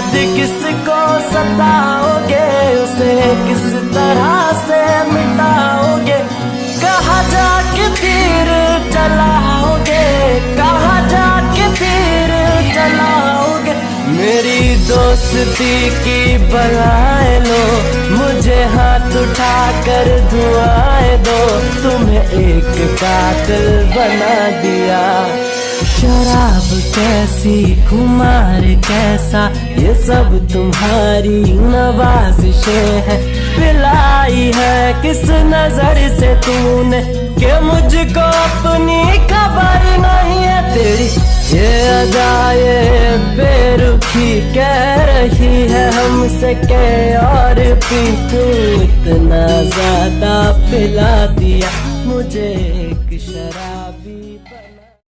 बाद किसको सताओगे, उसे किस तरह से मिटाओगे, कहाँ जाके तीर चलाओगे, कहाँ जाके तीर चलाओगे। मेरी दोस्ती की बलाए लो, मुझे हाथ उठाकर दुआएं दो, तुम्हें एक कातिल बना दिया। शराब कैसी, खुमार कैसा, ये सब तुम्हारी नवाजिशें हैं। पिलाई है किस नजर से तूने कि मुझको अपनी खबर नहीं है। तेरी ये अदा ये बेरुखी कह रही है हमसे के और भी तू इतना ज्यादा पिला दिया मुझे।